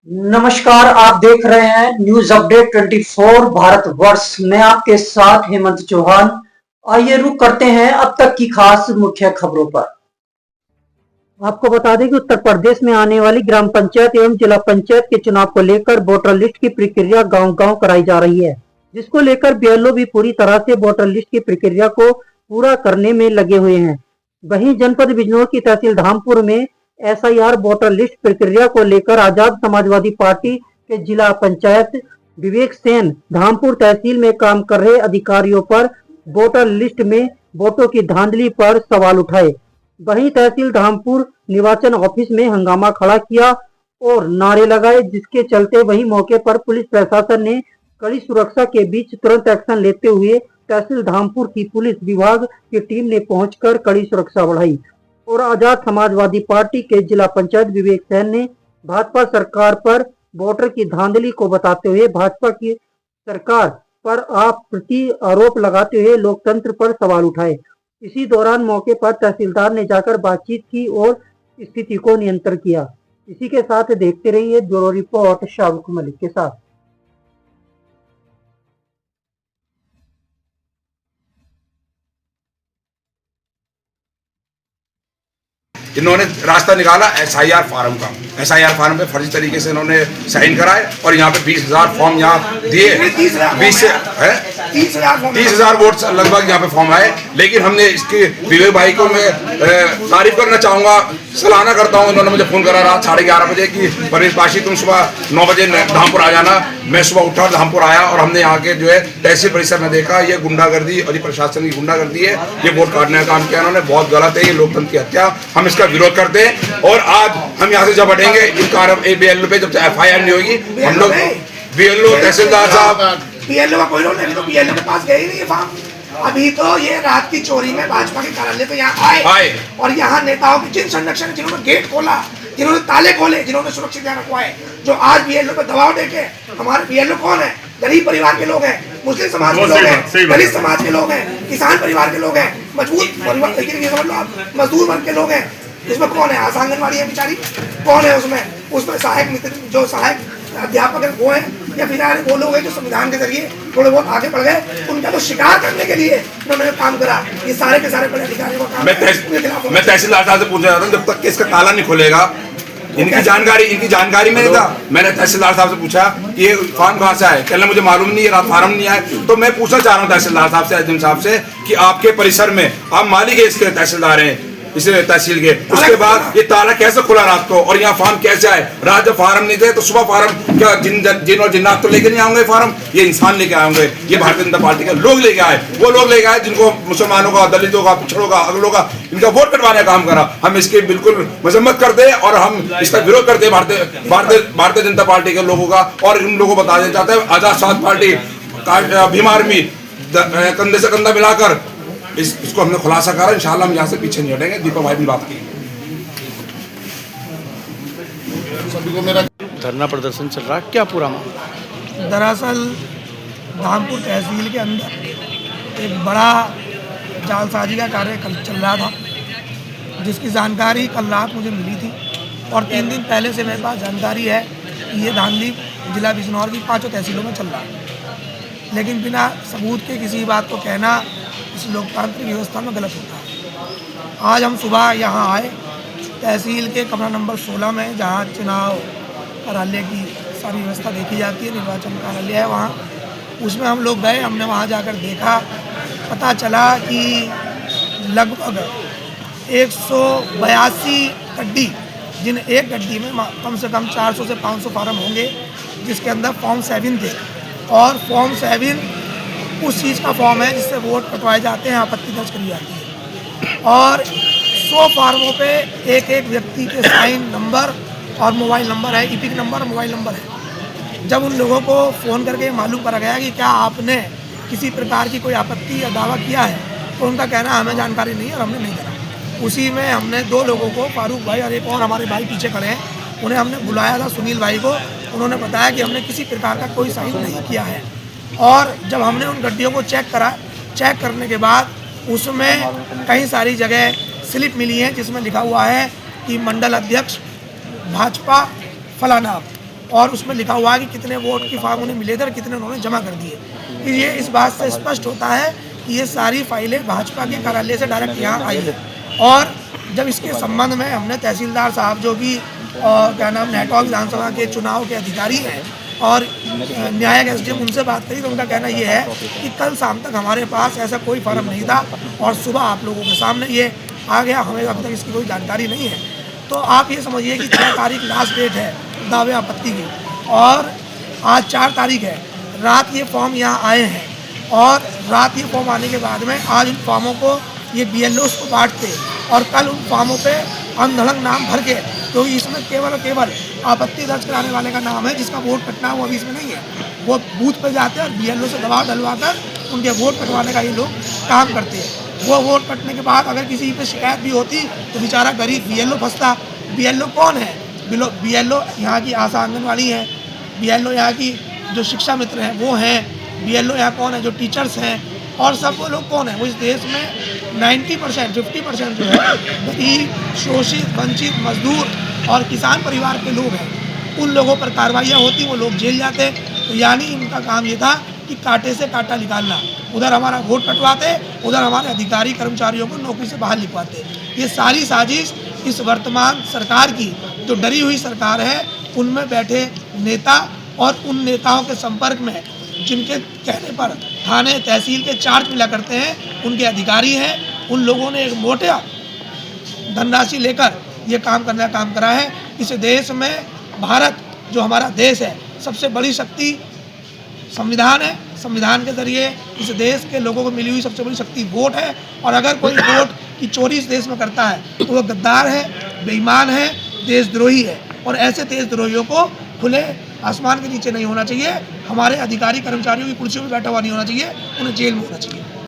नमस्कार, आप देख रहे हैं न्यूज अपडेट 24 भारतवर्ष। मैं आपके साथ हेमंत चौहान। आइए रुक करते हैं अब तक की खास मुख्य खबरों पर। आपको बता दें कि उत्तर प्रदेश में आने वाली ग्राम पंचायत एवं जिला पंचायत के चुनाव को लेकर वोटर लिस्ट की प्रक्रिया गांव-गांव कराई जा रही है, जिसको लेकर बीएलओ भी पूरी तरह से वोटर लिस्ट की प्रक्रिया को पूरा करने में लगे हुए हैं। वहीं जनपद बिजनौर की तहसील धामपुर में एसआईआर वोटर लिस्ट प्रक्रिया को लेकर आजाद समाजवादी पार्टी के जिला पंचायत विवेक सेन धामपुर तहसील में काम कर रहे अधिकारियों पर वोटर लिस्ट में वोटों की धांधली पर सवाल उठाए। वहीं तहसील धामपुर निर्वाचन ऑफिस में हंगामा खड़ा किया और नारे लगाए, जिसके चलते वहीं मौके पर पुलिस प्रशासन ने कड़ी सुरक्षा के बीच तुरंत एक्शन लेते हुए तहसील धामपुर की पुलिस विभाग की टीम ने पहुंचकर कड़ी सुरक्षा बढ़ाई और आजाद समाजवादी पार्टी के जिला पंचायत विवेक सेन ने भाजपा सरकार पर वोटर की धांधली को बताते हुए भाजपा की सरकार पर प्रति आरोप लगाते हुए लोकतंत्र पर सवाल उठाए। इसी दौरान मौके पर तहसीलदार ने जाकर बातचीत की और स्थिति को नियंत्रण किया। इसी के साथ देखते रहिए ब्यूरो रिपोर्ट शाहरुख मलिक के साथ। इन्होंने रास्ता निकाला एसआईआर फार्म का। एसआईआर फार्म पे फर्जी तरीके से इन्होंने साइन कराए और यहाँ पे 20,000 फॉर्म यहाँ दिए। 30,000 वोट लगभग यहाँ पे फॉर्म आए। लेकिन हमने इसके विवेक भाई को मैं तारीफ करना चाहूँगा, सराहना करता हूँ। उन्होंने मुझे फ़ोन करा रात 11:30 बजे कि परेश पाशी तुम सुबह 9 बजे धामपुर आ जाना। मैं सुबह उठा धामपुर आया और हमने यहाँ के जो है तहसील परिसर में देखा ये गुंडागर्दी और ये प्रशासन की गुंडागर्दी है। ये वोट काटने का काम किया इन्होंने, बहुत गलत है। ये लोकतंत्र की हत्या, हम इसका विरोध करते हैं। और आज हम यहाँ से जब हटेंगे इन बीएलओ पे जब एफआईआर नहीं होगी, हम लोग बीएलओ तहसीलदार साहब बीएलओ का कोई रोल नहीं, तो बीएलओ के पास गए ही नहीं फॉर्म। अभी तो ये रात की चोरी में भाजपा के कार्यालय तो यहाँ आए और यहाँ नेताओं की जिन संरक्षण, जिन्होंने गेट खोला, जिन्होंने ताले खोले, जिन्होंने सुरक्षित यहाँ रखवाए, जो आज बीएलओ पे दबाव देके, हमारे बीएलओ कौन है? गरीब परिवार के लोग हैं, मुस्लिम समाज के लोग हैं, दलित समाज के लोग हैं, किसान परिवार के लोग हैं, मजबूत परिवार मजदूर वर्ग के लोग हैं। इसमें कौन है? आंगनवाड़ी है बेचारी, कौन है उसमें सहायक मित्र, जो सहायक अध्यापक है वो है, या फिर वो लोग हैं जो संविधान के जरिए थोड़े बहुत आगे बढ़ गए, उनका तो शिकार करने के लिए उन्होंने काम करा। ये सारे के सारे बड़े अधिकारियों का काम। मैं तहसीलदार साहब से पूछना चाहता हूँ, जब तक इसका ताला नहीं खुलेगा, इनकी जानकारी में नहीं था। मैंने तहसीलदार साहब से पूछा कि ये फॉर्म कहाँ से आए, कहना मुझे मालूम नहीं, ये फार्म नहीं आया। तो मैं पूछना चाह रहा हूँ तहसीलदार साहब से, एसडीएम साहब से, कि आपके परिसर में आप मालिक है, इसके तहसीलदार हैं इस तहसील के, उसके बाद ये ताला कैसे खुला रात को और यहाँ फार्म कैसे आए? रात जब फार्म नहीं थे तो सुबह फार्म क्या जिन और जिन्नात तो लेके नहीं आएंगे फार्म, ये इंसान लेके आएंगे। ये भारतीय जनता पार्टी के लोग लेके आए, वो लोग लेके आए जिनको मुसलमानों का, दलितों का, पिछड़ों का, अगलों का इनका वोट कटवाने का काम करा। हम इसकी बिल्कुल मजम्मत करते हैं और हम इसका विरोध करते हैं भारतीय जनता पार्टी के लोगों का। और इन लोगों को बता देना चाहते हैं, आजाद समाज पार्टी भीम आर्मी कंधे से कंधा मिलाकर इसको हमने खुलासा करा। इंशाल्लाह हम यहाँ से पीछे नहीं हटेंगे। दीपक भाई ने बात की। सभी को मेरा धरना प्रदर्शन चल रहा है, क्या पूरा मामला? दरअसल धामपुर तहसील के अंदर एक बड़ा जालसाजी का कार्य चल रहा था, जिसकी जानकारी कल रात मुझे मिली थी और 3 दिन पहले से मेरे पास जानकारी है कि ये धांधली जिला बिजनौर की 5 तहसीलों में चल रहा है। लेकिन बिना सबूत के किसी बात को कहना इस लोकतांत्रिक व्यवस्था में गलत होता है। आज हम सुबह यहाँ आए तहसील के कमरा नंबर 16 में, जहाँ चुनाव कार्यालय की सारी व्यवस्था देखी जाती है, निर्वाचन कार्यालय है वहाँ। उसमें हम लोग गए, हमने वहाँ जाकर देखा, पता चला कि लगभग 182 गड्डी, जिन एक गड्डी में कम से कम 400 से 500 फार्म होंगे, जिसके अंदर फॉर्म 7 थे। और फॉर्म 7 उस चीज़ का फॉर्म है जिससे वोट कटवाए जाते हैं, आपत्ति दर्ज करी जाती है। और 100 फार्मों पे एक एक व्यक्ति के साइन नंबर और मोबाइल नंबर है, ईपिक नंबर, मोबाइल नंबर है। जब उन लोगों को फ़ोन करके मालूम करा गया कि क्या आपने किसी प्रकार की कोई आपत्ति या दावा किया है, तो उनका कहना हमें जानकारी नहीं है और हमने नहीं करा। उसी में हमने 2 लोगों को, फारूक भाई और एक और हमारे भाई पीछे खड़े हैं, उन्हें हमने बुलाया था, सुनील भाई को। उन्होंने बताया कि हमने किसी प्रकार का कोई साइन नहीं किया है। और जब हमने उन गड्डियों को चेक करा, चेक करने के बाद उसमें कई सारी जगह स्लिप मिली है जिसमें लिखा हुआ है कि मंडल अध्यक्ष भाजपा फलाना और उसमें लिखा हुआ है कि कितने वोट की फॉर्म उन्हें मिले थे और कितने उन्होंने जमा कर दिए। फिर ये इस बात से स्पष्ट होता है कि ये सारी फाइलें भाजपा के कार्यालय से डायरेक्ट यहाँ आई है। और जब इसके संबंध में हमने तहसीलदार साहब जो कि क्या नाम नेटवर्क विधानसभा के चुनाव के अधिकारी हैं और न्यायिक एसडीएम उनसे बात करी तो उनका कहना ये है कि कल शाम तक हमारे पास ऐसा कोई फॉर्म नहीं था और सुबह आप लोगों के सामने ये आ गया, हमें अभी तक इसकी कोई जानकारी नहीं है। तो आप ये समझिए कि 6 तारीख लास्ट डेट है दावे आपत्ति की और आज 4 तारीख है। रात ये फॉर्म यहाँ आए हैं और रात ये फॉर्म आने के बाद में आज उन फॉर्मों को ये BLOs को बांटते और कल उन फॉर्मों पे अंधड़ंग नाम भर के, क्योंकि इसमें केवल और केवल आपत्ति दर्ज कराने वाले का नाम है, जिसका वोट कटना है वो अभी इसमें नहीं है। वो बूथ पे जाते हैं और BLO से दबाव डलवा कर उनके वोट कटवाने का ये लोग काम करते हैं। वो वोट कटने के बाद अगर किसी पे शिकायत भी होती तो बेचारा गरीब BLO फंसता। BLO कौन है? BLO यहाँ की आशा आंगनवाड़ी है, BLO यहाँ की जो शिक्षा मित्र हैं वो हैं, BLO यहाँ कौन है जो टीचर्स हैं, और सब वो लोग कौन है? वो इस देश में 90% 50% जो है गरीब, शोषित, वंचित, मजदूर और किसान परिवार के लोग हैं। उन लोगों पर कार्रवाइयाँ होती, वो लोग जेल जाते। तो यानी इनका काम ये था कि कांटे से कांटा निकालना, उधर हमारा वोट कटवाते, उधर हमारे अधिकारी कर्मचारियों को नौकरी से बाहर लिखवाते। ये सारी साजिश इस वर्तमान सरकार की, जो डरी हुई सरकार है, उनमें बैठे नेता और उन नेताओं के संपर्क में जिनके कहने पर थाने तहसील के चार्ज मिला करते हैं, उनके अधिकारी हैं, उन लोगों ने एक मोटा धनराशि लेकर ये काम करा है। इस देश में भारत जो हमारा देश है, सबसे बड़ी शक्ति संविधान है। संविधान के जरिए इस देश के लोगों को मिली हुई सबसे बड़ी शक्ति वोट है। और अगर कोई वोट की चोरी इस देश में करता है तो वो गद्दार है, बेईमान है, देशद्रोही है। और ऐसे देशद्रोहियों को खुले आसमान के नीचे नहीं होना चाहिए, हमारे अधिकारी कर्मचारियों की कुर्सियों में बैठा हुआ नहीं होना चाहिए, उन्हें जेल में होना चाहिए।